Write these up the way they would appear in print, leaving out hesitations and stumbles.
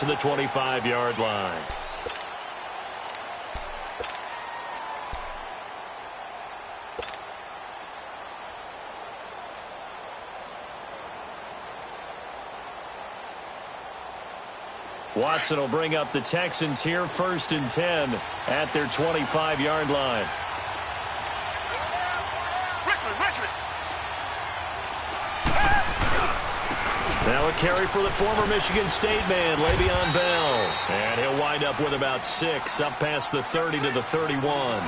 to the 25-yard line. Watson will bring up the Texans here, 1st and 10 at their 25-yard line. Now a carry for the former Michigan State man, Le'Veon Bell. And he'll wind up with about 6, up past the 30 to the 31.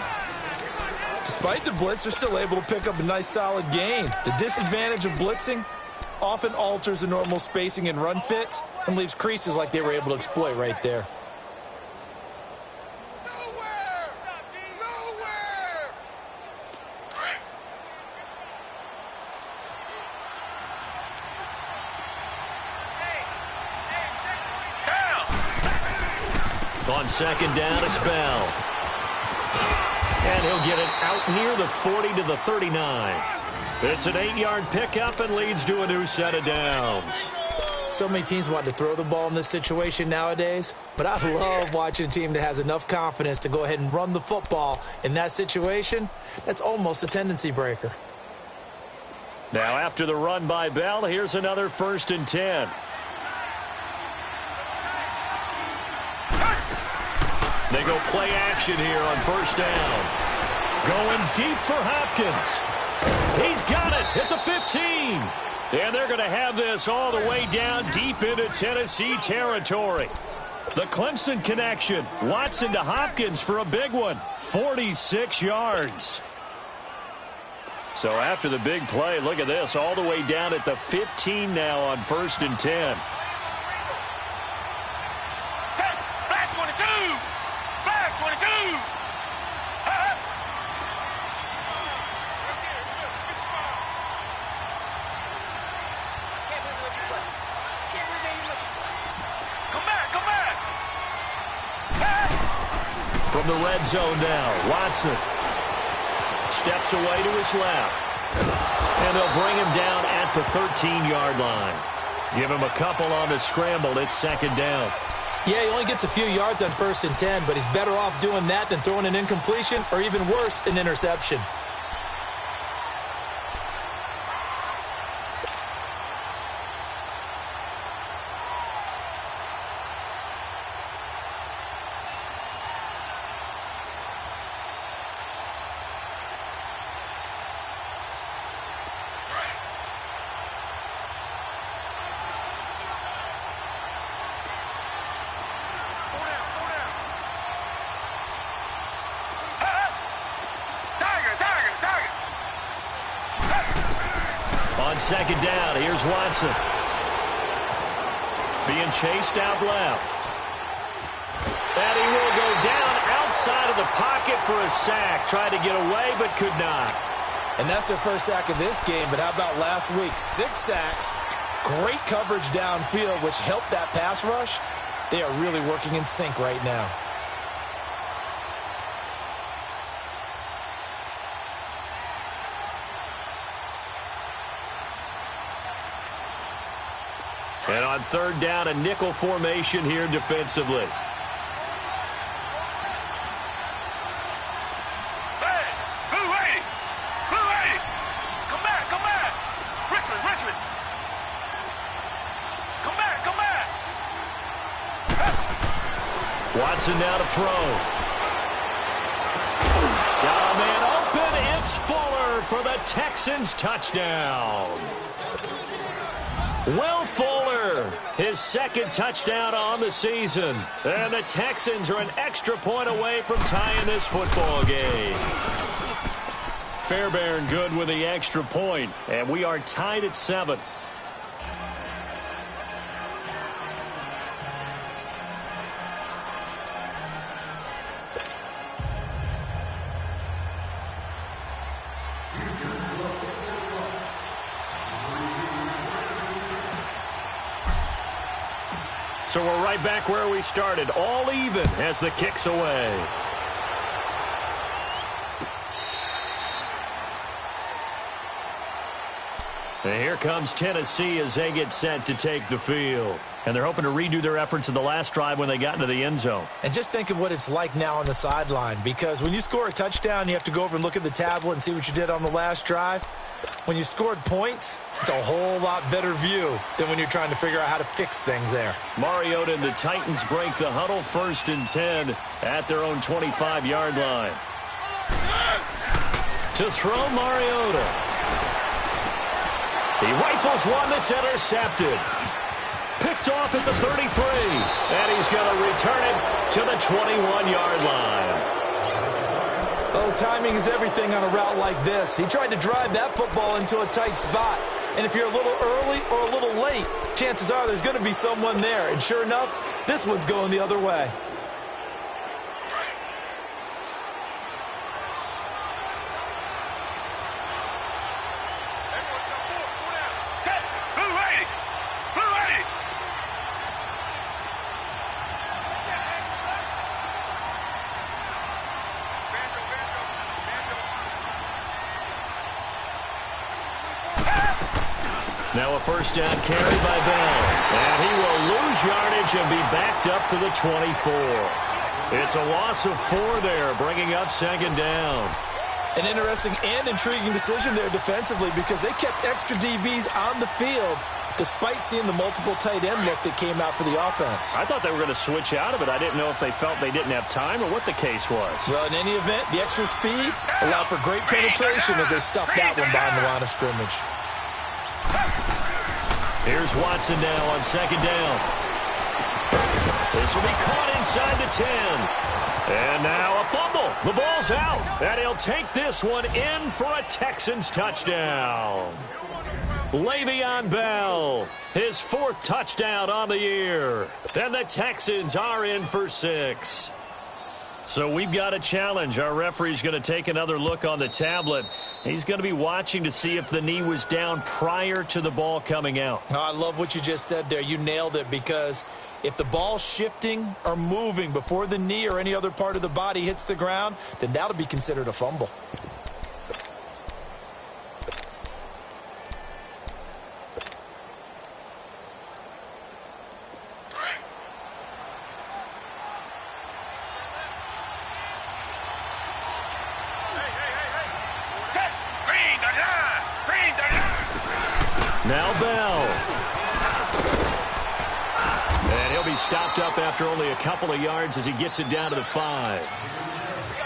Despite the blitz, they're still able to pick up a nice solid gain. The disadvantage of blitzing often alters the normal spacing and run fits and leaves creases like they were able to exploit right there. On 2nd down, it's Bell. And he'll get it out near the 40 to the 39. It's an 8-yard pickup and leads to a new set of downs. So many teams want to throw the ball in this situation nowadays, but I love watching a team that has enough confidence to go ahead and run the football in that situation. That's almost a tendency breaker. Now after the run by Bell, here's another 1st and 10. They go play action here on 1st down. Going deep for Hopkins. He's got it at the 15. And they're going to have this all the way down deep into Tennessee territory. The Clemson connection. Watson to Hopkins for a big one. 46 yards. So after the big play, look at this. All the way down at the 15 now on 1st and 10. From the red zone now, Watson steps away to his left. And they'll bring him down at the 13-yard line. Give him a couple on the scramble. It's 2nd down. Yeah, he only gets a few yards on 1st and 10, but he's better off doing that than throwing an incompletion or even worse, an interception. On 2nd down, here's Watson. Being chased out left. And he will go down outside of the pocket for a sack. Tried to get away, but could not. And that's their first sack of this game, but how about last week? 6 sacks, great coverage downfield, which helped that pass rush. They are really working in sync right now. And on 3rd down, a nickel formation here defensively. Hey, who waiting? Who waiting? Come back, come back. Richmond. Come back. Watson now to throw. Got a man open. It's Fuller for the Texans touchdown. Will Fuller, his 2nd touchdown on the season. And the Texans are an extra point away from tying this football game. Fairbairn good with the extra point, and we are tied at 7. So we're right back where we started, all even as the kick's away. And here comes Tennessee as they get set to take the field. And they're hoping to redo their efforts in the last drive when they got into the end zone. And just think of what it's like now on the sideline, because when you score a touchdown, you have to go over and look at the tablet and see what you did on the last drive. When you scored points, it's a whole lot better view than when you're trying to figure out how to fix things there. Mariota and the Titans break the huddle, 1st and 10 at their own 25-yard line. To throw, Mariota. He rifles one that's intercepted. Picked off at the 33. And he's going to return it to the 21-yard line. Oh, timing is everything on a route like this. He tried to drive that football into a tight spot. And if you're a little early or a little late, chances are there's going to be someone there. And sure enough, this one's going the other way. Now a first down carry by Bell. And he will lose yardage and be backed up to the 24. It's a loss of 4 there, bringing up 2nd down. An interesting and intriguing decision there defensively, because they kept extra DBs on the field despite seeing the multiple tight end look that came out for the offense. I thought they were going to switch out of it. I didn't know if they felt they didn't have time or what the case was. Well, in any event, the extra speed allowed for great penetration as they stuffed that one behind the line of scrimmage. Here's Watson now on 2nd down. This will be caught inside the 10. And now a fumble. The ball's out. And he'll take this one in for a Texans touchdown. Le'Veon Bell, his 4th touchdown on the year. And the Texans are in for 6. So we've got a challenge. Our referee's going to take another look on the tablet. He's going to be watching to see if the knee was down prior to the ball coming out. Oh, I love what you just said there. You nailed it, because if the ball's shifting or moving before the knee or any other part of the body hits the ground, then that'll be considered a fumble. Now Bell. And he'll be stopped up after only a couple of yards as he gets it down to the 5.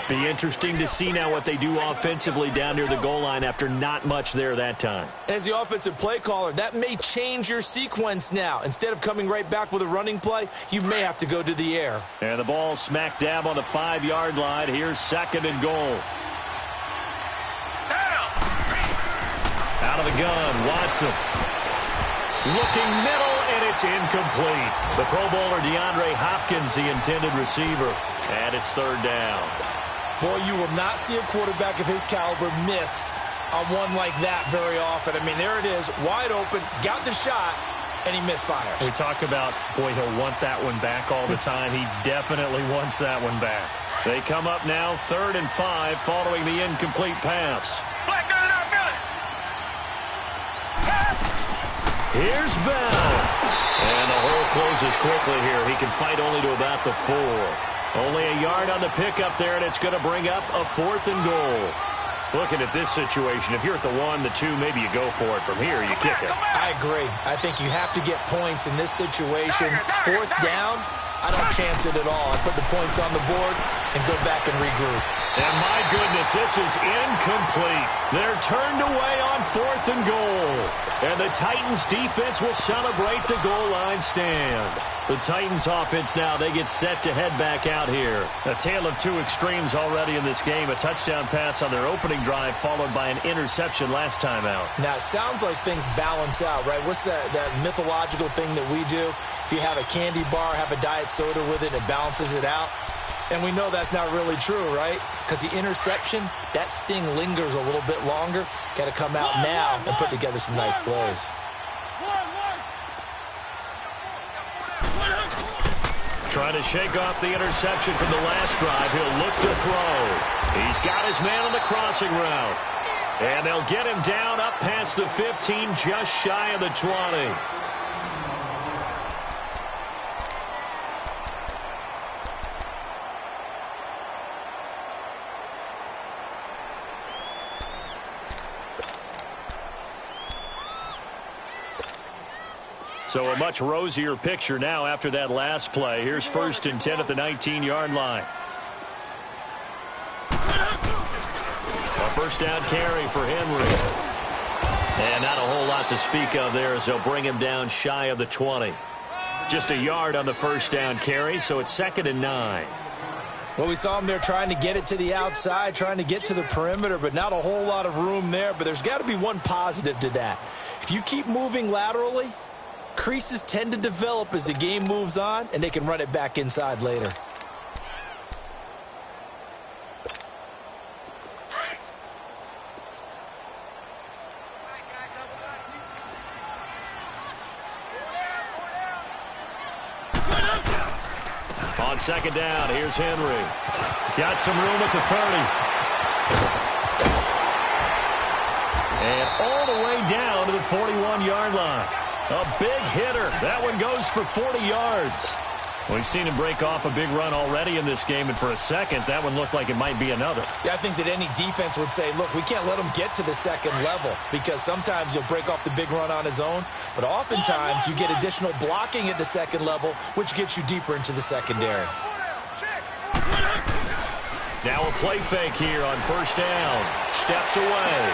Be interesting to see now what they do offensively down near the goal line after not much there that time. As the offensive play caller, that may change your sequence now. Instead of coming right back with a running play, you may have to go to the air. And the ball smack dab on the 5-yard line. Here's 2nd and goal. Out of the gun, Watson. Looking middle, and it's incomplete. The Pro Bowler DeAndre Hopkins, the intended receiver. And it's 3rd down. Boy, you will not see a quarterback of his caliber miss on one like that very often. I mean, there it is, wide open, got the shot, and he misfires. We talk about, boy, he'll want that one back all the time. He definitely wants that one back. They come up now 3rd and 5 following the incomplete pass. Here's Bell. And the hole closes quickly here. He can fight only to about the 4. Only a yard on the pickup there, and it's going to bring up a 4th and goal. Looking at this situation, if you're at the 1, the 2, maybe you go for it. From here, you kick it. I agree. I think you have to get points in this situation. 4th down, I don't chance it at all. I put the points on the board and go back and regroup. And my goodness, this is incomplete. They're turned away on 4th and goal. And the Titans defense will celebrate the goal line stand. The Titans offense now, they get set to head back out here. A tale of 2 extremes already in this game. A touchdown pass on their opening drive followed by an interception last time out. Now, it sounds like things balance out, right? What's that mythological thing that we do? If you have a candy bar, have a diet soda with it, it balances it out. And we know that's not really true, right? Because the interception, that sting lingers a little bit longer. Got to come out now and put together some nice plays. Trying to shake off the interception from the last drive. He'll look to throw. He's got his man on the crossing route. And they'll get him down up past the 15, just shy of the 20. So a much rosier picture now after that last play. Here's 1st and 10 at the 19-yard line. A first down carry for Henry. And not a whole lot to speak of there as they'll bring him down shy of the 20. Just a yard on the first down carry, so it's 2nd and 9. Well, we saw him there trying to get it to the outside, trying to get to the perimeter, but not a whole lot of room there. But there's got to be one positive to that. If you keep moving laterally, creases tend to develop as the game moves on, and they can run it back inside later. On 2nd down, here's Henry. Got some room at the 30. And all the way down to the 41-yard line. A big hitter. That one goes for 40 yards. We've seen him break off a big run already in this game, and for a second, that one looked like it might be another. Yeah, I think that any defense would say, look, we can't let him get to the second level, because sometimes he'll break off the big run on his own, but oftentimes you get additional blocking at the second level, which gets you deeper into the secondary. Now a play fake here on 1st down. Steps away.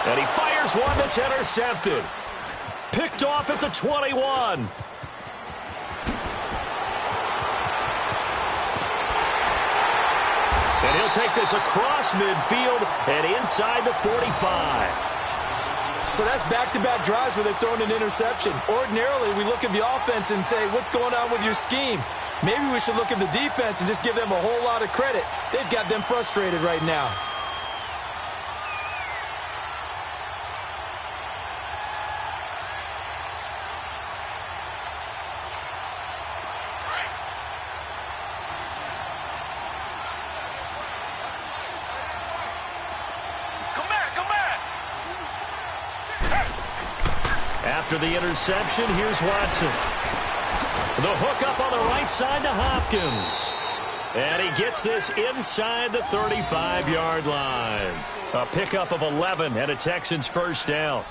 And he fires one that's intercepted. Picked off at the 21. And he'll take this across midfield and inside the 45. So that's back-to-back drives where they've thrown an interception. Ordinarily, we look at the offense and say, what's going on with your scheme? Maybe we should look at the defense and just give them a whole lot of credit. They've got them frustrated right now. After the interception, here's Watson. The hook up on the right side to Hopkins. And he gets this inside the 35-yard line. A pickup of 11 and a Texans first down.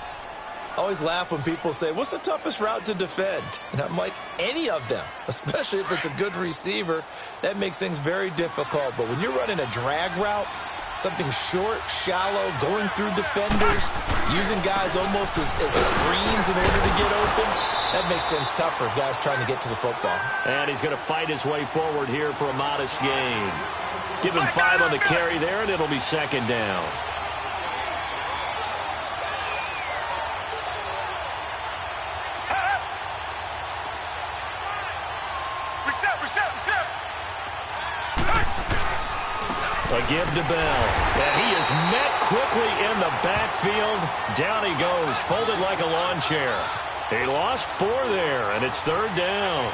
I always laugh when people say, what's the toughest route to defend? And I'm like, any of them, especially if it's a good receiver. That makes things very difficult. But when you're running a drag route, something short, shallow, going through defenders, using guys almost as screens in order to get open, that makes things tough for guys trying to get to the football. And he's going to fight his way forward here for a modest gain. Give him 5 on the carry there, and it'll be 2nd down. A give to Bell. And he is met quickly in the backfield. Down he goes, folded like a lawn chair. He lost 4 there, and it's 3rd down.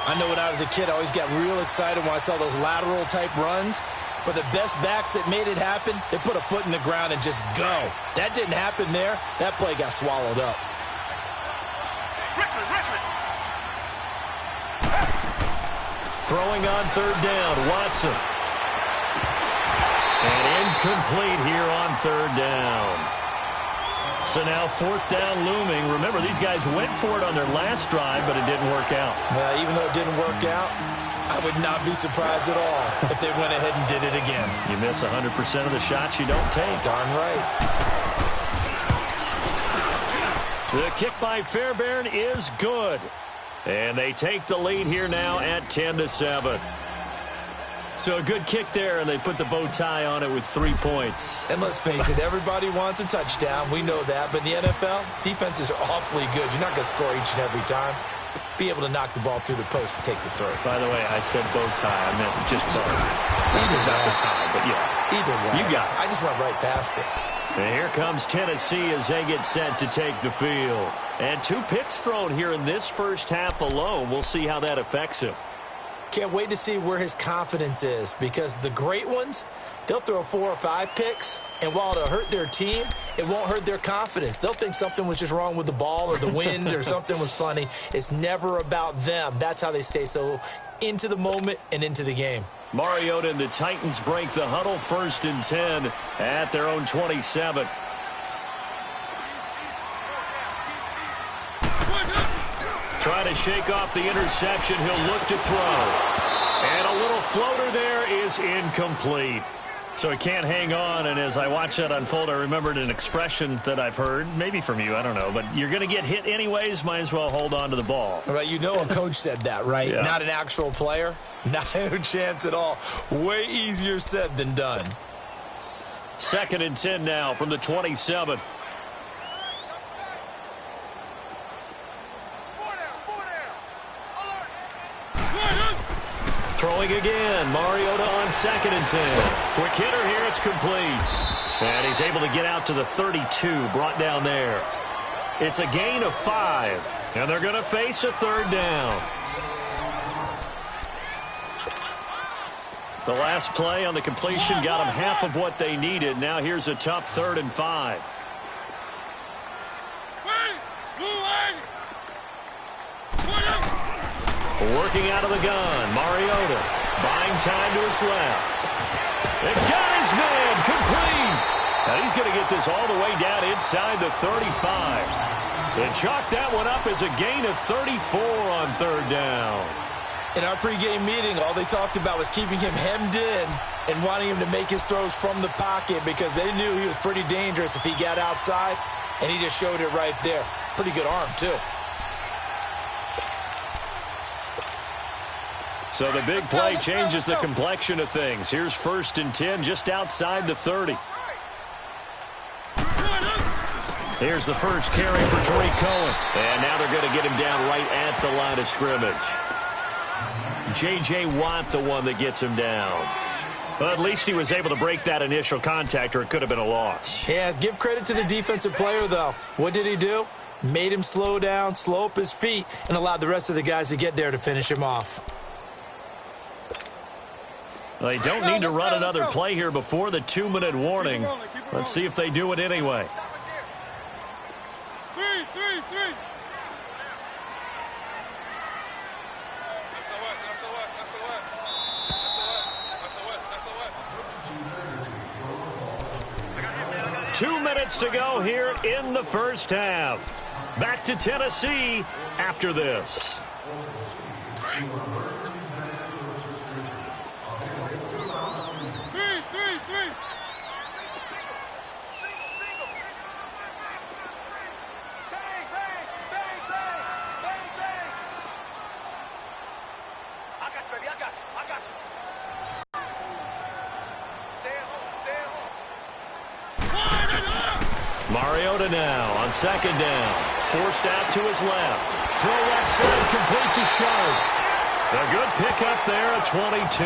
I know when I was a kid, I always got real excited when I saw those lateral-type runs. But the best backs that made it happen, they put a foot in the ground and just go. That didn't happen there. That play got swallowed up. Throwing on 3rd down, Watson. And incomplete here on 3rd down. So now 4th down looming. Remember, these guys went for it on their last drive, but it didn't work out. Even though it didn't work out, I would not be surprised at all if they went ahead and did it again. You miss 100% of the shots you don't take. Darn right. The kick by Fairbairn is good. And they take the lead here now at 10-7. So a good kick there, and they put the bow tie on it with 3 points. And let's face it, everybody wants a touchdown. We know that. But in the NFL, defenses are awfully good. You're not going to score each and every time. Be able to knock the ball through the post and take the throw. By the way, I said bow tie. I meant just bow. Either not the tie, but yeah. Either way. You got it. I just went right past it. And here comes Tennessee as they get set to take the field. And 2 picks thrown here in this first half alone. We'll see how that affects him. Can't wait to see where his confidence is, because the great ones, they'll throw 4 or 5 picks, and while it'll hurt their team, it won't hurt their confidence. They'll think something was just wrong with the ball or the wind or something was funny. It's never about them. That's how they stay so into the moment and into the game. Mariota and the Titans break the huddle, 1st and 10 at their own 27. Trying to shake off the interception. He'll look to throw. And a little floater there is incomplete. So he can't hang on, and as I watch that unfold, I remembered an expression that I've heard, maybe from you, I don't know, but you're going to get hit anyways, might as well hold on to the ball. Right, you know a coach said that, right? Yeah. Not an actual player. Not a chance at all. Way easier said than done. 2nd and 10 now from the 27. Throwing again. Mariota on 2nd and 10. Quick hitter here. It's complete. And he's able to get out to the 32. Brought down there. It's a gain of 5. And they're going to face a 3rd down. The last play on the completion got them half of what they needed. Now here's a tough 3rd and 5. Working out of the gun. Mariota buying time to his left. It got his man complete. And he's going to get this all the way down inside the 35. They chalk that one up as a gain of 34 on 3rd down. In our pregame meeting, all they talked about was keeping him hemmed in and wanting him to make his throws from the pocket because they knew he was pretty dangerous if he got outside, and he just showed it right there. Pretty good arm, too. So the big play changes the complexion of things. Here's 1st and 10 just outside the 30. Here's the first carry for Tariq Cohen. And now they're going to get him down right at the line of scrimmage. J.J. Watt, the one that gets him down. But at least he was able to break that initial contact, or it could have been a loss. Yeah, give credit to the defensive player, though. What did he do? Made him slow down, slow up his feet, and allowed the rest of the guys to get there to finish him off. They don't need to run another play here before the 2-minute warning. Let's see if they do it anyway. Two minutes to go here in the first half. Back to Tennessee after this. Mariota now on 2nd down. Forced out to his left. Throw left side, complete to Sharp. A good pickup there at 22.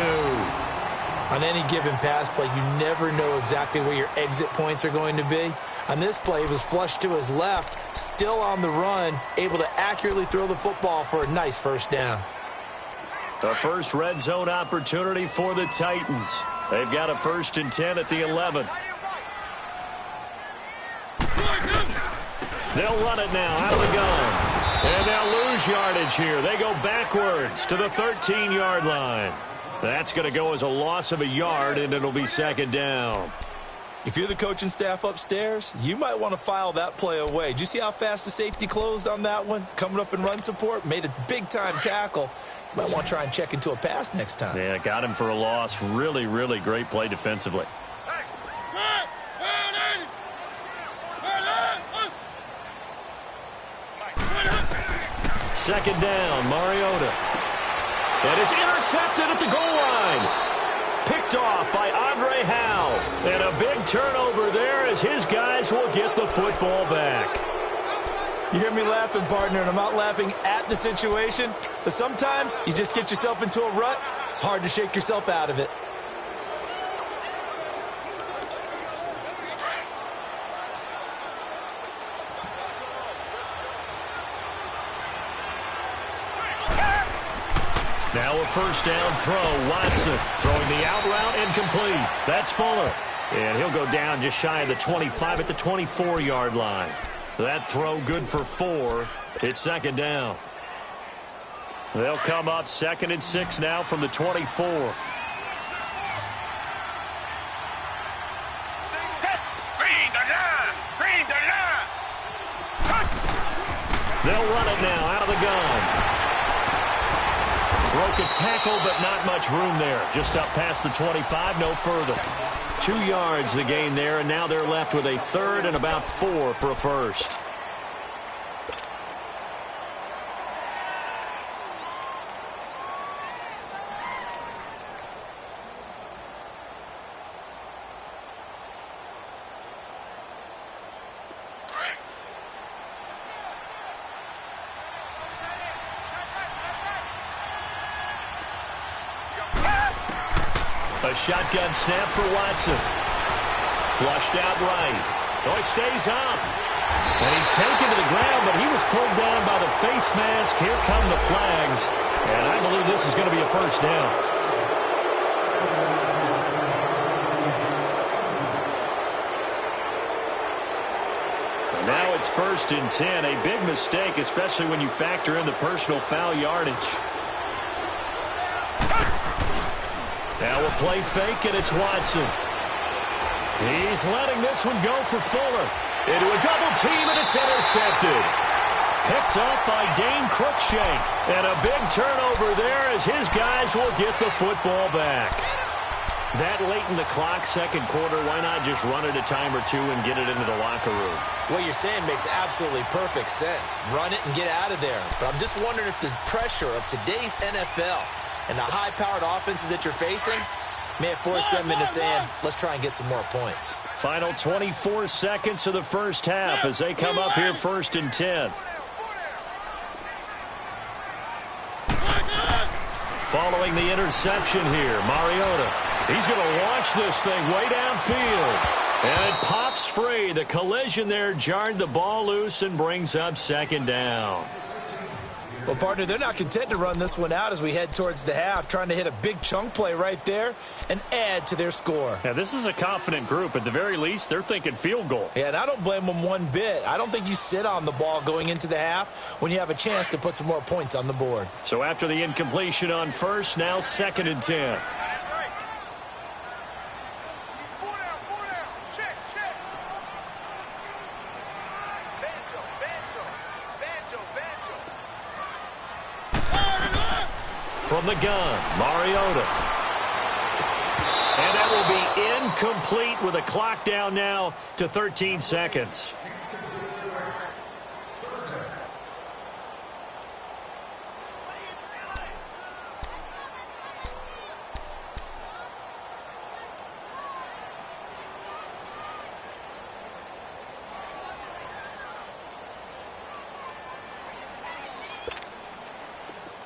On any given pass play, you never know exactly where your exit points are going to be. On this play, he was flushed to his left, still on the run, able to accurately throw the football for a nice 1st down. The first red zone opportunity for the Titans. They've got a 1st and 10 at the 11. They'll run it now out of the gun. And they'll lose yardage here. They go backwards to the 13-yard line. That's going to go as a loss of a yard, and it'll be 2nd down. If you're the coaching staff upstairs, you might want to file that play away. Did you see how fast the safety closed on that one? Coming up in run support, made a big-time tackle. You might want to try and check into a pass next time. Yeah, got him for a loss. Really, really great play defensively. Second down, Mariota. And it's intercepted at the goal line. Picked off by Andre Howe. And a big turnover there as his guys will get the football back. You hear me laughing, partner, and I'm not laughing at the situation. But sometimes you just get yourself into a rut. It's hard to shake yourself out of it. Now a first down throw. Watson throwing the out route, incomplete. That's Fuller. And he'll go down just shy of the 25 at the 24-yard line. That throw good for 4. It's second down. They'll come up 2nd and 6 now from the 24. They'll run it now out of the gun. Broke a tackle, but not much room there. Just up past the 25, no further. 2 yards the gain there, and now they're left with a 3rd and about 4 for a first. A shotgun snap for Watson. Flushed out right. Oh, he stays up. And he's taken to the ground, but he was pulled down by the face mask. Here come the flags. And I believe this is going to be a first down. And now it's 1st and 10. A big mistake, especially when you factor in the personal foul yardage. Now a play fake, and it's Watson. He's letting this one go for Fuller. Into a double team, and it's intercepted. Picked up by Dane Cruikshank. And a big turnover there as his guys will get the football back. That late in the clock, second quarter, why not just run it a time or two and get it into the locker room? What you're saying makes absolutely perfect sense. Run it and get out of there. But I'm just wondering if the pressure of today's NFL and the high-powered offenses that you're facing may have forced them into saying, let's try and get some more points. Final 24 seconds of the first half as they come up here 1st and 10. Following the interception here, Mariota. He's going to launch this thing way downfield. And it pops free. The collision there jarred the ball loose and brings up second down. Well, partner, they're not content to run this one out as we head towards the half, trying to hit a big chunk play right there and add to their score. Yeah, this is a confident group. At the very least, they're thinking field goal. Yeah, and I don't blame them one bit. I don't think you sit on the ball going into the half when you have a chance to put some more points on the board. So after the incompletion on first, now 2nd and 10. From the gun, Mariota. And that will be incomplete with a clock down now to 13 seconds.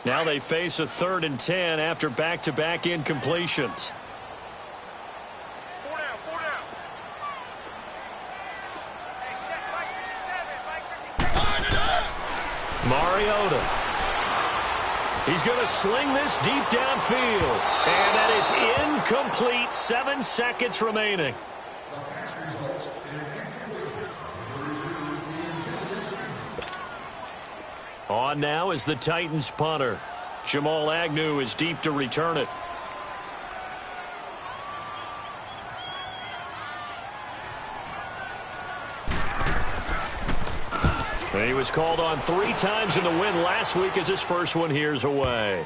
Now they face a 3rd and 10 after back-to-back incompletions. Mariota. He's going to sling this deep downfield. And that is incomplete. 7 seconds remaining. On now is the Titans punter. Jamal Agnew is deep to return it. And he was called on 3 times in the win last week as his first one here's away.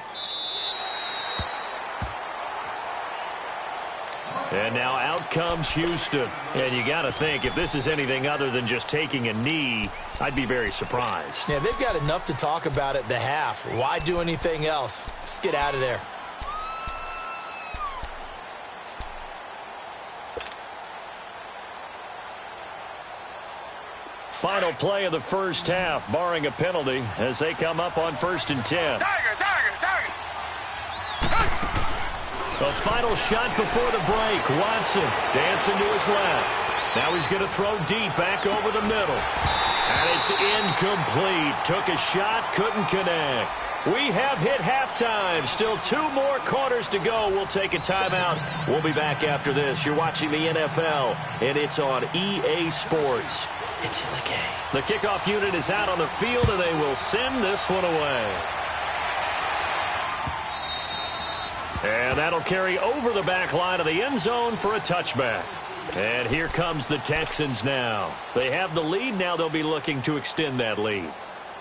And now out comes Houston. And you got to think, if this is anything other than just taking a knee, I'd be very surprised. Yeah, they've got enough to talk about at the half. Why do anything else? Just get out of there. Final play of the first half, barring a penalty, as they come up on 1st and 10. The final shot before the break. Watson dancing to his left. Now he's going to throw deep back over the middle. And it's incomplete. Took a shot, couldn't connect. We have hit halftime. Still 2 more quarters to go. We'll take a timeout. We'll be back after this. You're watching the NFL, and it's on EA Sports. It's in the game. The kickoff unit is out on the field, and they will send this one away. And that'll carry over the back line of the end zone for a touchback. And here comes the Texans now. They have the lead. Now they'll be looking to extend that lead.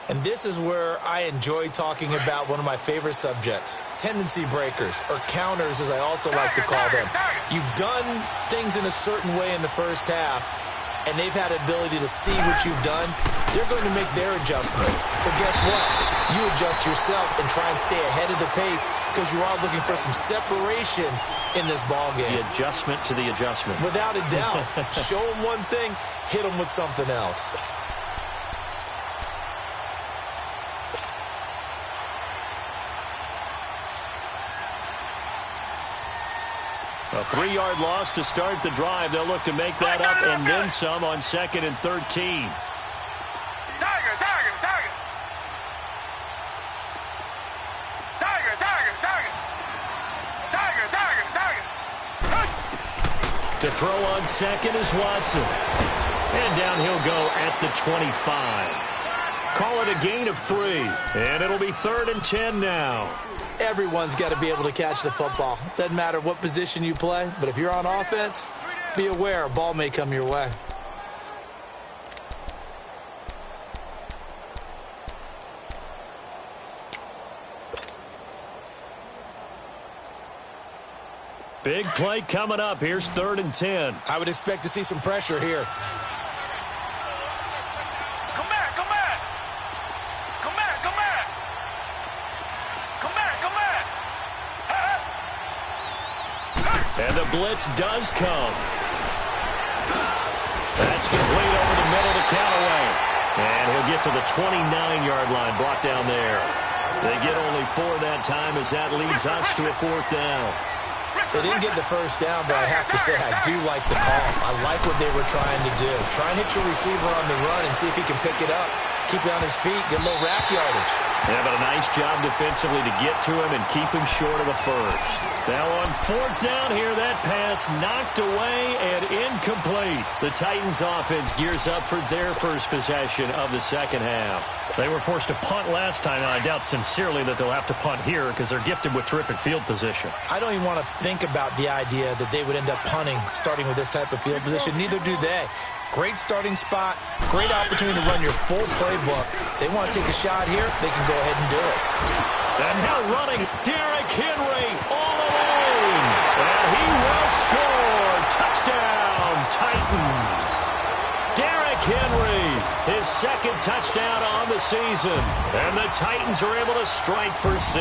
And this is where I enjoy talking about one of my favorite subjects, tendency breakers, or counters as I also like to call them. You've done things in a certain way in the first half, and they've had the ability to see what you've done. They're going to make their adjustments. So guess what? You adjust yourself and try and stay ahead of the pace because you are looking for some separation in this ballgame. The adjustment to the adjustment. Without a doubt. Show them one thing, hit them with something else. A 3-yard loss to start the drive. They'll look to make that up and then some on 2nd and 13. To throw on 2nd is Watson. And down he'll go at the 25. Call it a gain of 3. And it'll be 3rd and 10 now. Everyone's got to be able to catch the football. Doesn't matter what position you play, but if you're on offense, be aware a ball may come your way. Big play coming up. Here's 3rd and 10. I would expect to see some pressure here. And the blitz does come. That's complete over the middle to Callaway. And he'll get to the 29-yard line, brought down there. They get only 4 that time as that leads us to a 4th down. They didn't get the first down, but I have to say I do like the call. I like what they were trying to do. Try and hit your receiver on the run and see if he can pick it up. Keep it on his feet, get a little rack yardage. Yeah, but a nice job defensively to get to him and keep him short of the first. Now on 4th down here, that pass knocked away and incomplete. The Titans offense gears up for their first possession of the second half. They were forced to punt last time, and I doubt sincerely that they'll have to punt here because they're gifted with terrific field position. I don't even want to think about the idea that they would end up punting starting with this type of field position. Neither do they. Great starting spot, great opportunity to run your full playbook. They want to take a shot here, they can go ahead and do it. And now running, Derrick Henry all alone. And he will score. Touchdown, Titans. Derrick Henry, his 2nd touchdown on the season. And the Titans are able to strike for 6.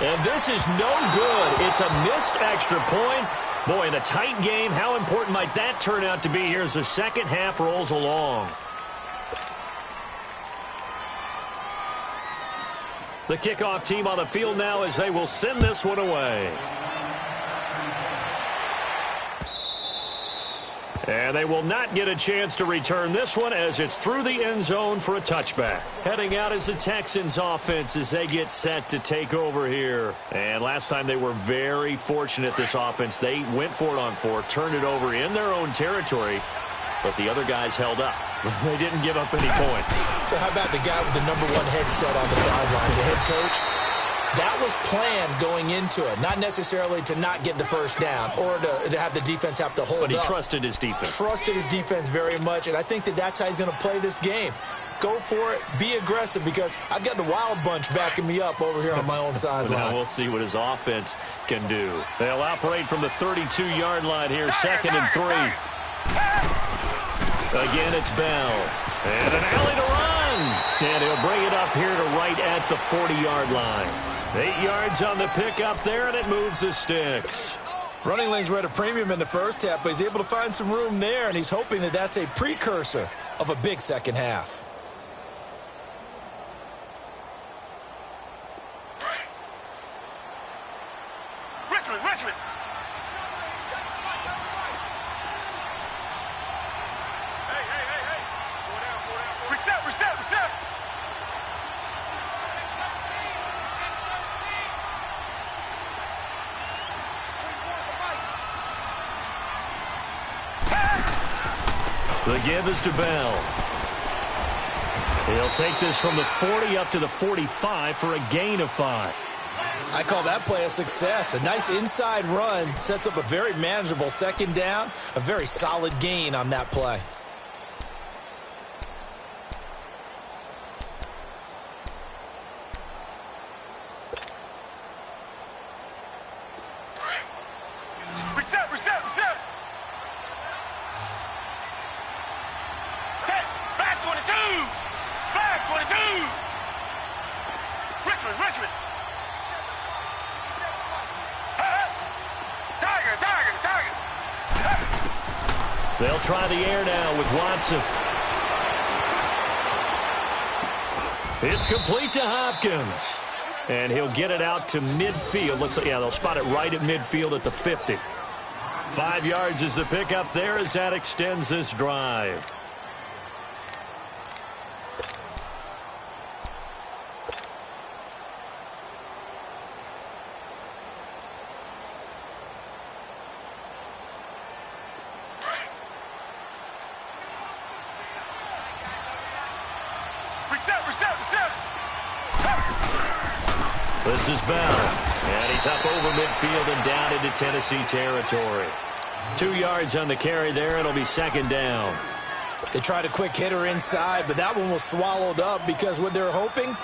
And this is no good. It's a missed extra point. Boy, in a tight game, how important might that turn out to be here as the second half rolls along? The kickoff team on the field now as they will send this one away. And they will not get a chance to return this one as it's through the end zone for a touchback. Heading out is the Texans offense as they get set to take over here. And last time they were very fortunate, this offense. They went for it on 4, turned it over in their own territory, but the other guys held up. They didn't give up any points. So how about the guy with the #1 headset on the sidelines, the head coach? That was planned going into it, not necessarily to not get the first down or to have the defense have to hold up. But he trusted his defense. Trusted his defense very much, and I think that that's how he's going to play this game. Go for it, be aggressive, because I've got the wild bunch backing me up over here on my own sideline. Now we'll see what his offense can do. They'll operate from the 32-yard line here, 2nd and 3. Again, it's Bell. And an alley to run. And he'll bring it up here to right at the 40-yard line. 8 yards on the pickup there, and it moves the sticks. Running lanes were at a premium in the first half, but he's able to find some room there, and he's hoping that that's a precursor of a big second half. Richmond. Hey. Reset. The give is to Bell. He'll take this from the 40 up to the 45 for a gain of 5. I call that play a success. A nice inside run sets up a very manageable second down. A very solid gain on that play. Reset. Set. Back 22. Back 22. Richmond. Tiger. They'll try the air now with Watson. It's complete to Hopkins. And he'll get it out to midfield. They'll spot it right at midfield at the 50. 5 yards is the pickup there as that extends this drive. Reset. This is Bell. And he's up over midfield and down into Tennessee territory. 2 yards on the carry there. It'll be second down. They tried a quick hitter inside, but that one was swallowed up because what they're hoping,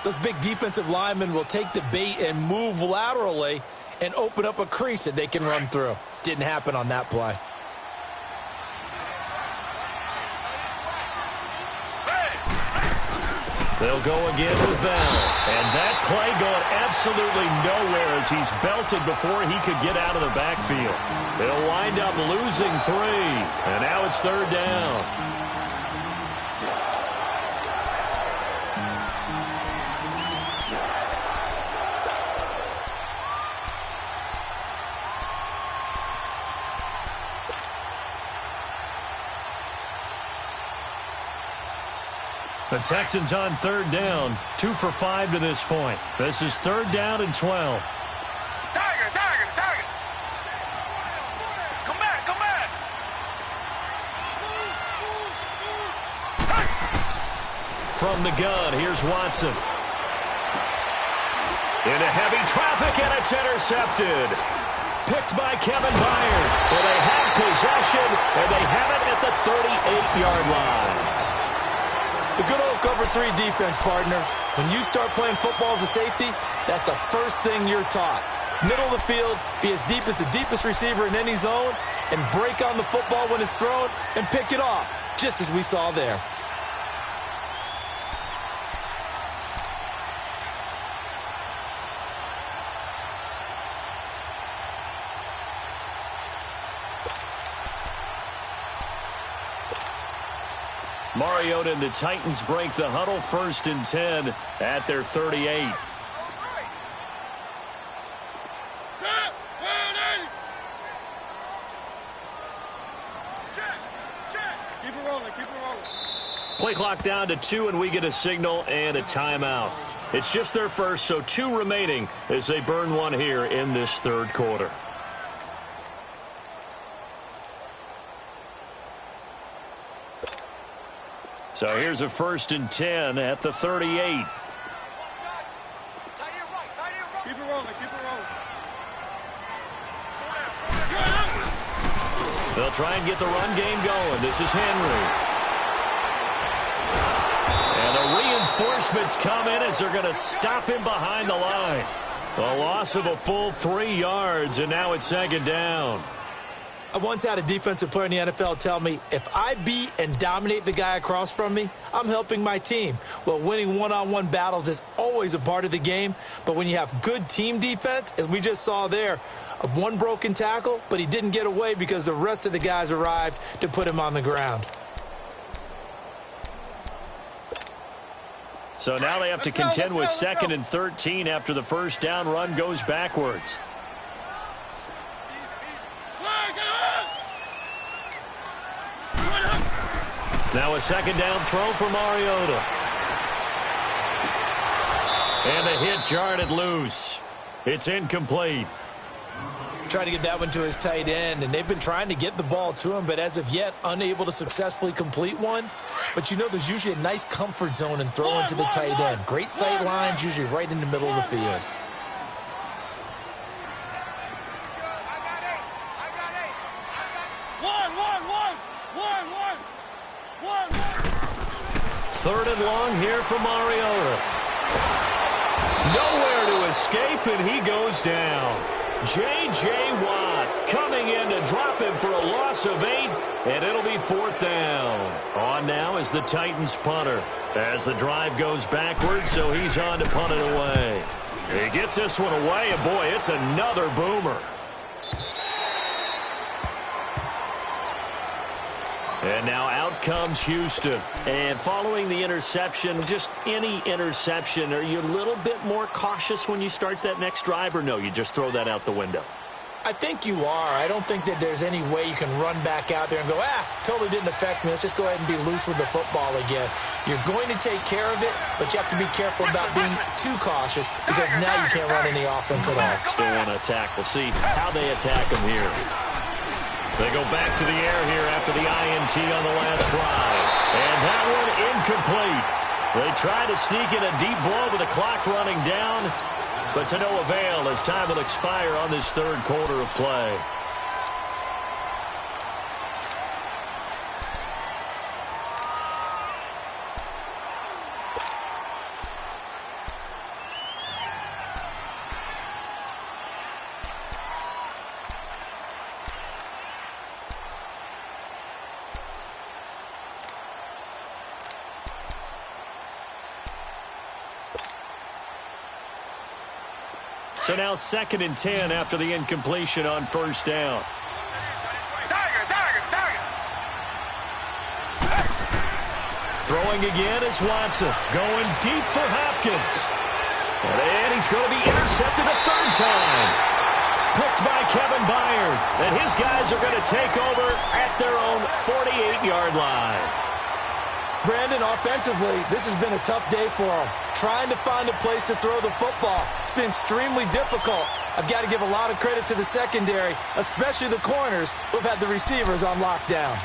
those big defensive linemen will take the bait and move laterally and open up a crease that they can run through. Didn't happen on that play. They'll go again with Bell. And that play going absolutely nowhere as he's belted before he could get out of the backfield. They'll wind up losing 3. And now it's third down. The Texans on third down, 2 for 5 to this point. This is third down and 12. Tiger. Come back. From the gun, here's Watson. Into heavy traffic, and it's intercepted. Picked by Kevin Byard. Well, they have possession, and they have it at the 38-yard line. The good old cover 3 defense, partner. When you start playing football as a safety, that's the first thing you're taught. Middle of the field, be as deep as the deepest receiver in any zone, and break on the football when it's thrown and pick it off, just as we saw there. Mariota and the Titans break the huddle, 1st and 10 at their 38. Keep it rolling. Play clock down to 2, and we get a signal and a timeout. It's just their first, so 2 remaining as they burn one here in this third quarter. So here's a 1st and 10 at the 38. Keep it rolling. They'll try and get the run game going. This is Henry. And the reinforcements come in as they're going to stop him behind the line. A loss of a full 3 yards, and now it's second down. I once had a defensive player in the NFL tell me, if I beat and dominate the guy across from me, I'm helping my team. Well, winning one-on-one battles is always a part of the game, but when you have good team defense, as we just saw there, one broken tackle, but he didn't get away because the rest of the guys arrived to put him on the ground. So now they have to contend with 2nd and 13 after the first down run goes backwards. Now a second down throw for Mariota. And a hit jarred it loose. It's incomplete. Trying to get that one to his tight end, and they've been trying to get the ball to him, but as of yet, unable to successfully complete one. But you know there's usually a nice comfort zone in throwing to the tight end. Great sight lines, usually right in the middle of the field. Third and long here for Mariota. Nowhere to escape, and he goes down. J.J. Watt coming in to drop him for a loss of 8, and it'll be 4th down. On now is the Titans punter as the drive goes backwards, so he's on to punt it away. He gets this one away, and boy, it's another boomer. And now out comes Houston. And following the interception, just any interception, are you a little bit more cautious when you start that next drive, or no, you just throw that out the window? I think you are. I don't think that there's any way you can run back out there and go, totally didn't affect me. Let's just go ahead and be loose with the football again. You're going to take care of it, but you have to be careful about being too cautious because now you can't run any offense at all. Still want to attack. We'll see how they attack him here. They go back to the air here after the INT on the last drive. And that one incomplete. They try to sneak in a deep blow with the clock running down, but to no avail as time will expire on this third quarter of play. So now 2nd and 10 after the incompletion on first down. Throwing again is Watson. Going deep for Hopkins. And he's going to be intercepted a third time. Picked by Kevin Byard. And his guys are going to take over at their own 48-yard line. Brandon, offensively, this has been a tough day for him. Trying to find a place to throw the football. It's been extremely difficult. I've got to give a lot of credit to the secondary, especially the corners who have had the receivers on lockdown.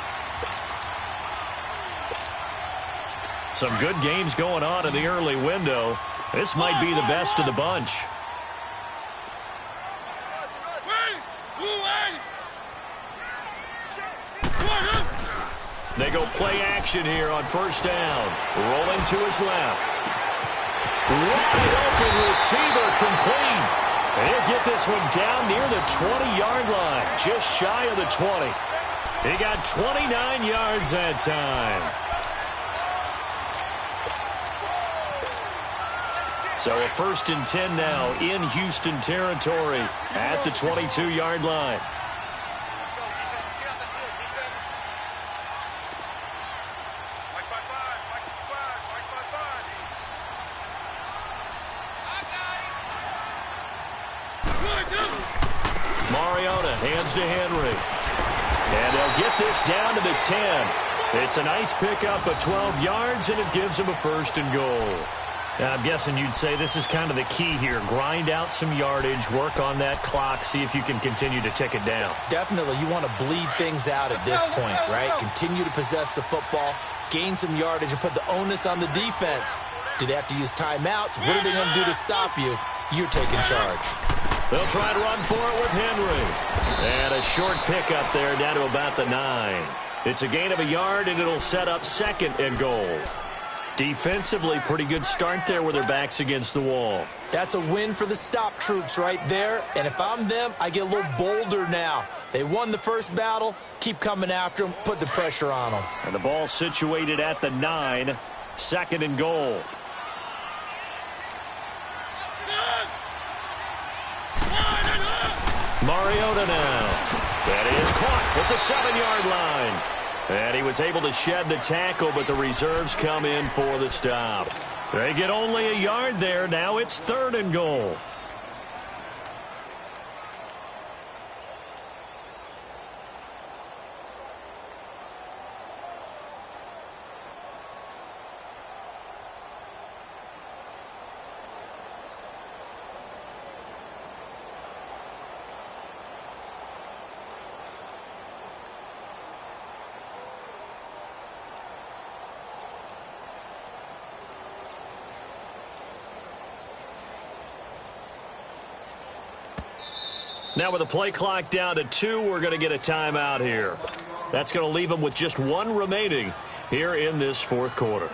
Some good games going on in the early window. This might be the best of the bunch. They go play action here on first down. Rolling to his left. Wide open receiver complete. He'll get this one down near the 20-yard line, just shy of the 20. He got 29 yards that time. So a 1st and 10 now in Houston territory at the 22-yard line. Mariota hands to Henry. And they'll get this down to the 10. It's a nice pickup of 12 yards, and it gives them a 1st and goal. Now, I'm guessing you'd say this is kind of the key here. Grind out some yardage, work on that clock, see if you can continue to tick it down. Definitely. You want to bleed things out at this point, right? Continue to possess the football, gain some yardage, and put the onus on the defense. Do they have to use timeouts? What are they going to do to stop you? You're taking charge. They'll try to run for it with Henry. And a short pickup there down to about the 9. It's a gain of a yard, and it'll set up 2nd and goal. Defensively, pretty good start there with their backs against the wall. That's a win for the stop troops right there. And if I'm them, I get a little bolder now. They won the first battle. Keep coming after them. Put the pressure on them. And the ball situated at the 9. 2nd and goal. Mariota now. That is caught at the 7-yard line. And he was able to shed the tackle, but the reserves come in for the stop. They get only a yard there. Now it's 3rd and goal. Now with the play clock down to 2, we're going to get a timeout here. That's going to leave them with just 1 remaining here in this fourth quarter.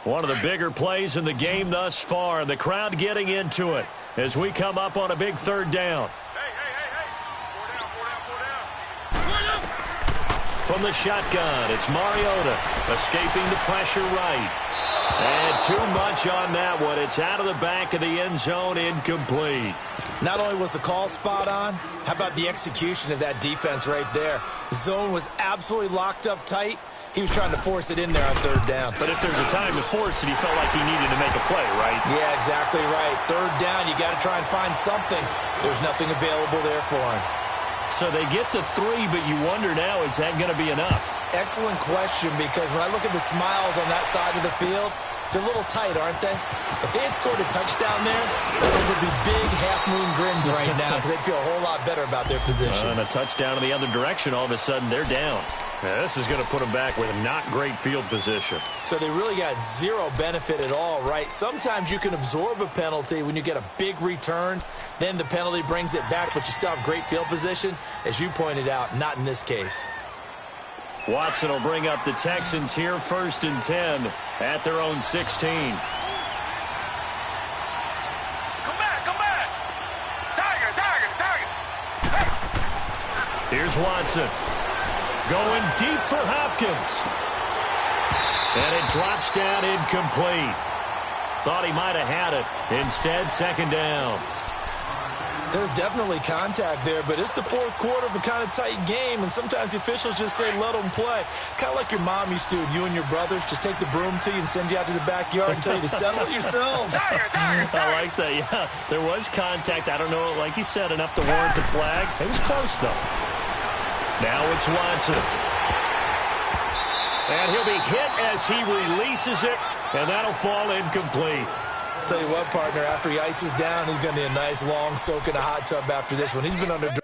One of the bigger plays in the game thus far, and the crowd getting into it as we come up on a big third down. Hey. 4 down. From the shotgun, it's Mariota escaping the pressure right. And too much on that one. It's out of the back of the end zone, incomplete. Not only was the call spot on, how about the execution of that defense right there? The zone was absolutely locked up tight. He was trying to force it in there on third down. But if there's a time to force it, he felt like he needed to make a play, right? Yeah, exactly right. Third down, you got to try and find something. There's nothing available there for him. So they get the 3, but you wonder now, is that going to be enough? Excellent question, because when I look at the smiles on that side of the field, they're a little tight, aren't they? If they had scored a touchdown there, those would be big half-moon grins right now because they'd feel a whole lot better about their position. And a touchdown in the other direction, all of a sudden they're down. Now, this is going to put them back with a not great field position. So they really got zero benefit at all, right? Sometimes you can absorb a penalty when you get a big return. Then the penalty brings it back, but you still have great field position. As you pointed out, not in this case. Watson will bring up the Texans here, 1st and 10 at their own 16. Come back. Tiger. Hey. Here's Watson. Going deep for Hopkins. And it drops down incomplete. Thought he might have had it. Instead, 2nd down. There's definitely contact there, but it's the fourth quarter of a kind of tight game, and sometimes the officials just say, let them play. Kind of like your mom used to with you and your brothers. Just take the broom to you and send you out to the backyard and tell you to settle it yourselves. I like that, yeah. There was contact. I don't know, like you said, enough to warrant the flag. It was close, though. Now it's Watson. And he'll be hit as he releases it, and that'll fall incomplete. Tell you what, partner, after he ices down, he's going to need a nice long soak in a hot tub after this one. He's been under...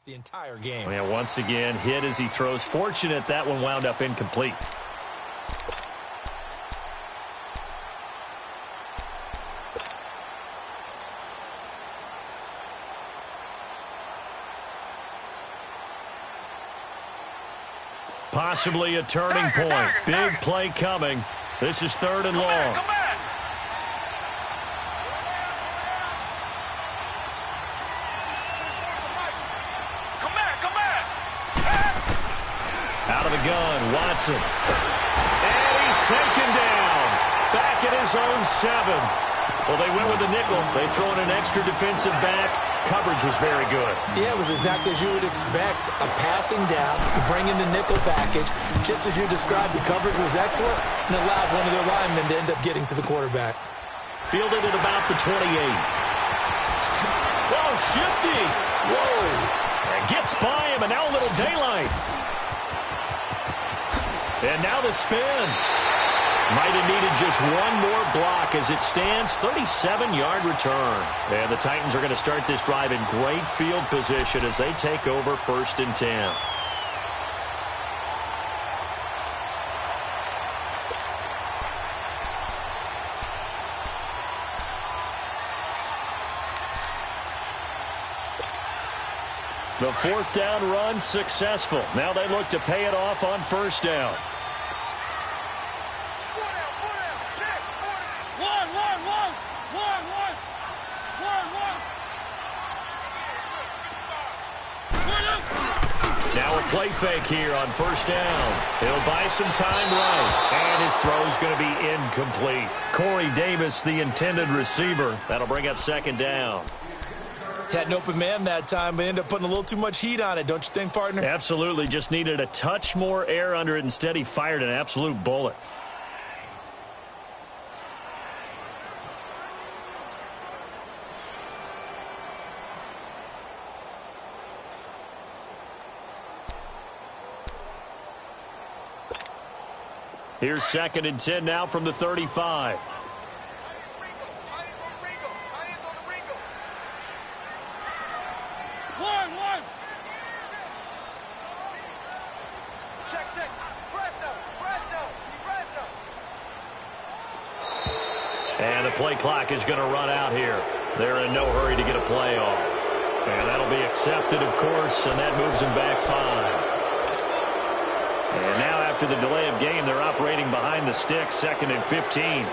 the entire game. Yeah, once again, hit as he throws. Fortunate that one wound up incomplete. Possibly a turning point. Big play coming. This is 3rd and long. Come back. Out of the gun, Watson. And he's taken down. Back at his own 7. Well, they went with the nickel. They throw in an extra defensive back. Coverage was very good. Yeah, it was exactly as you would expect. A passing down, you bring in the nickel package. Just as you described, the coverage was excellent and allowed one of their linemen to end up getting to the quarterback. Fielded at about the 28. Whoa, shifty. Whoa. And gets by him, and now a little daylight. And now the spin. Might have needed just one more block as it stands. 37-yard return. And the Titans are going to start this drive in great field position as they take over 1st and 10. The 4th down run successful. Now they look to pay it off on 1st down. Now a play fake here on 1st down. He'll buy some time right. And his throw's going to be incomplete. Corey Davis, the intended receiver. That'll bring up second down. Had an open man that time, but ended up putting a little too much heat on it, don't you think, partner? Absolutely. Just needed a touch more air under it. Instead, he fired an absolute bullet. Here's 2nd and 10 now from the 35. And the play clock is going to run out here. They're in no hurry to get a play off. And that'll be accepted, of course, and that moves them back 5. And now after the delay of game, they're operating behind the sticks, 2nd and 15.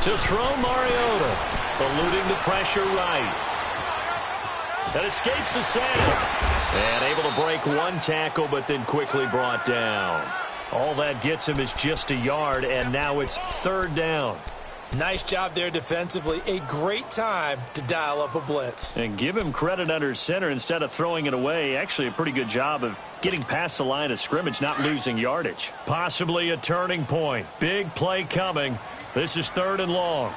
To throw Mariota, eluding the pressure right. That escapes the sack. And able to break one tackle, but then quickly brought down. All that gets him is just a yard, and now it's 3rd down. Nice job there defensively. A great time to dial up a blitz. And give him credit under center instead of throwing it away. Actually, a pretty good job of getting past the line of scrimmage, not losing yardage. Possibly a turning point. Big play coming. This is 3rd and long.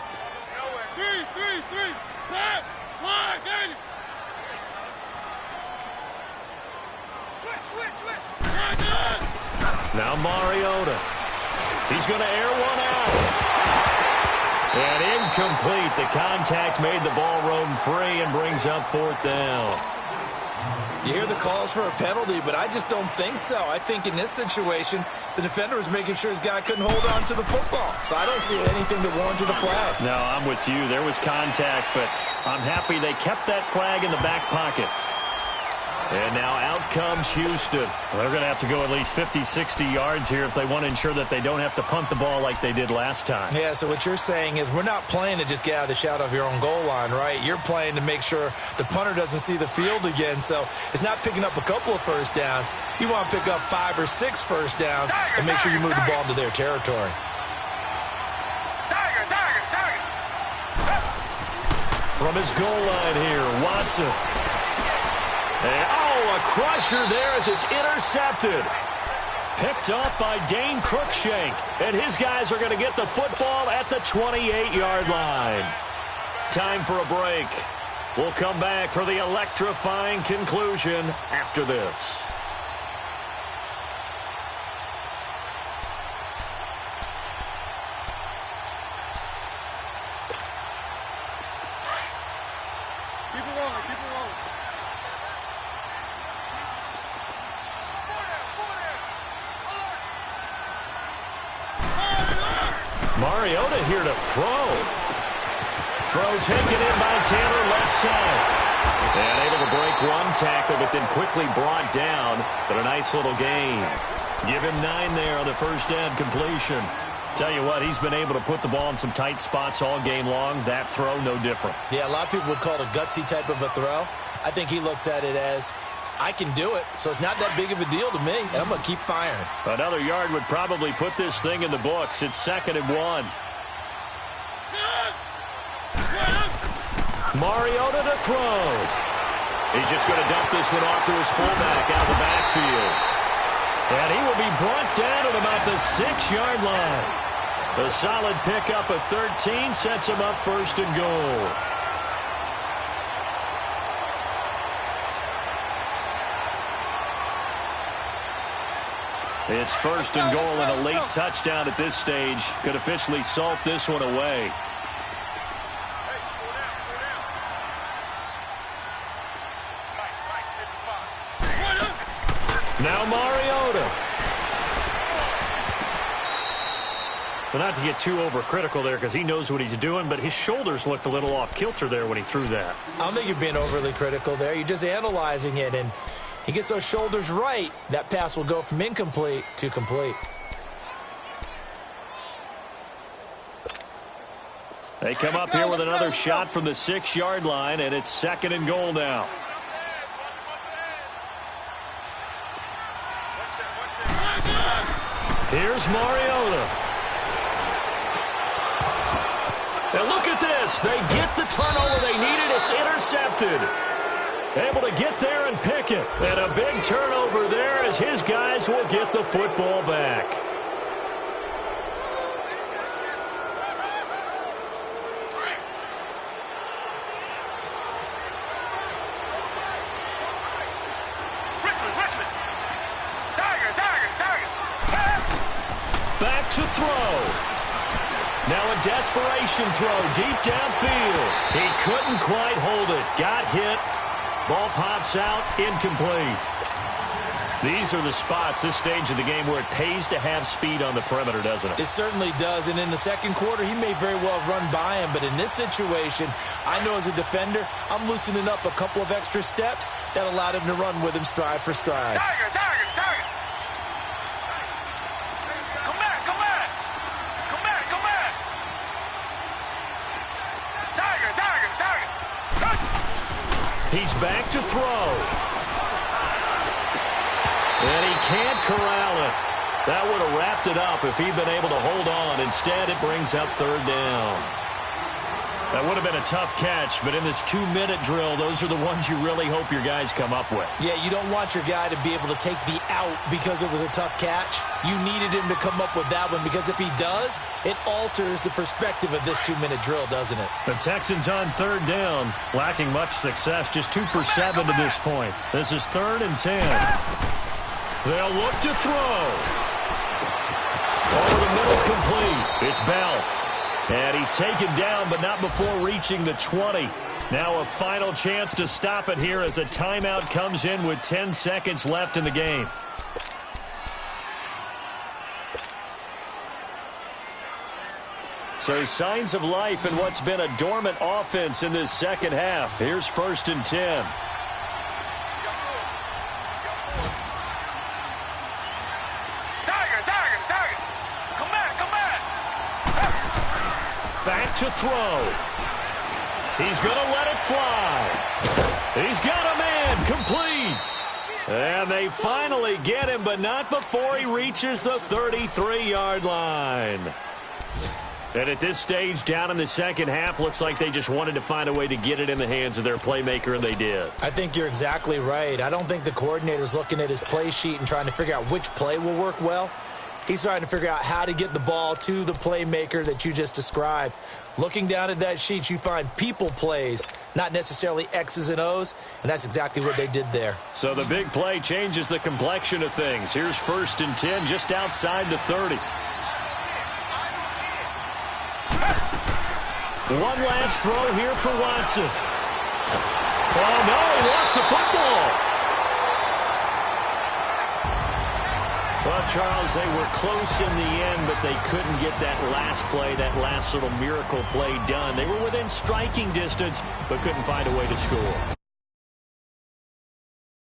Now Mariota. He's going to air one out. And incomplete. The contact made the ball roam free and brings up 4th down. You hear the calls for a penalty, but I just don't think so. I think in this situation, the defender was making sure his guy couldn't hold on to the football. So I don't see anything that warranted a flag. No, I'm with you. There was contact, but I'm happy they kept that flag in the back pocket. And now out comes Houston. They're going to have to go at least 50, 60 yards here if they want to ensure that they don't have to punt the ball like they did last time. Yeah, so what you're saying is we're not playing to just get out of the shadow of your own goal line, right? You're playing to make sure the punter doesn't see the field again. So it's not picking up a couple of first downs. You want to pick up 5 or 6 first downs and make sure you move the ball into their territory. From his goal line here, Watson. And, a crusher there as it's intercepted. Picked up by Dane Cruikshank. And his guys are going to get the football at the 28-yard line. Time for a break. We'll come back for the electrifying conclusion after this. Mariota here to throw. Throw taken in by Taylor left side. And able to break one tackle, but then quickly brought down. But a nice little gain. Give him 9 there on the first down completion. Tell you what, he's been able to put the ball in some tight spots all game long. That throw, no different. Yeah, a lot of people would call it a gutsy type of a throw. I think he looks at it as, I can do it, so it's not that big of a deal to me. I'm going to keep firing. Another yard would probably put this thing in the books. It's 2nd and 1. Mariota to throw. He's just going to dump this one off to his fullback out of the backfield. And he will be brought down at about the 6-yard line. A solid pickup of 13 sets him up 1st and goal. It's 1st and goal, and a late touchdown at this stage could officially salt this one away. Now Mariota. Well, not to get too overcritical there because he knows what he's doing, but his shoulders looked a little off kilter there when he threw that. I don't think you're being overly critical there. You're just analyzing it, and he gets those shoulders right. That pass will go from incomplete to complete. They come up here with another shot from the 6-yard line, and it's 2nd and goal now. Here's Mariota. And look at this. They get the turnover they needed. It's intercepted. Able to get there and pick it. And a big turnover there as his guys will get the football back. Back to throw. Now a desperation throw deep downfield. He couldn't quite hold it. Got hit. Ball pops out. Incomplete. These are the spots, this stage of the game, where it pays to have speed on the perimeter, doesn't it? It certainly does. And in the second quarter, he may very well run by him. But in this situation, I know as a defender, I'm loosening up a couple of extra steps that allowed him to run with him stride for stride. Tiger, Tiger, Tiger. Come back, come back. Come back, come back. Tiger, Tiger, Tiger. He's back to throw. And he can't corral it. That would have wrapped it up if he'd been able to hold on. Instead, it brings up 3rd down. That would have been a tough catch, but in this 2-minute drill, those are the ones you really hope your guys come up with. Yeah, you don't want your guy to be able to take the out because it was a tough catch. You needed him to come up with that one because if he does, it alters the perspective of this 2-minute drill, doesn't it? The Texans on 3rd down, lacking much success, just 2 for 7 to this point. This is 3rd and 10. They'll look to throw. Over the middle, complete. It's Bell. And he's taken down, but not before reaching the 20. Now a final chance to stop it here as a timeout comes in with 10 seconds left in the game. So signs of life in what's been a dormant offense in this second half. Here's 1st and 10. Back to throw. He's going to let it fly. He's got a man. Complete. And they finally get him, but not before he reaches the 33-yard line. And at this stage, down in the second half, looks like they just wanted to find a way to get it in the hands of their playmaker, and they did. I think you're exactly right. I don't think the coordinator's looking at his play sheet and trying to figure out which play will work well. He's trying to figure out how to get the ball to the playmaker that you just described. Looking down at that sheet, you find people plays, not necessarily X's and O's, and that's exactly what they did there. So the big play changes the complexion of things. Here's 1st and 10, just outside the 30. One last throw here for Watson. Oh, no, he lost the football. Well, Charles, they were close in the end, but they couldn't get that last play, that last little miracle play done. They were within striking distance, but couldn't find a way to score.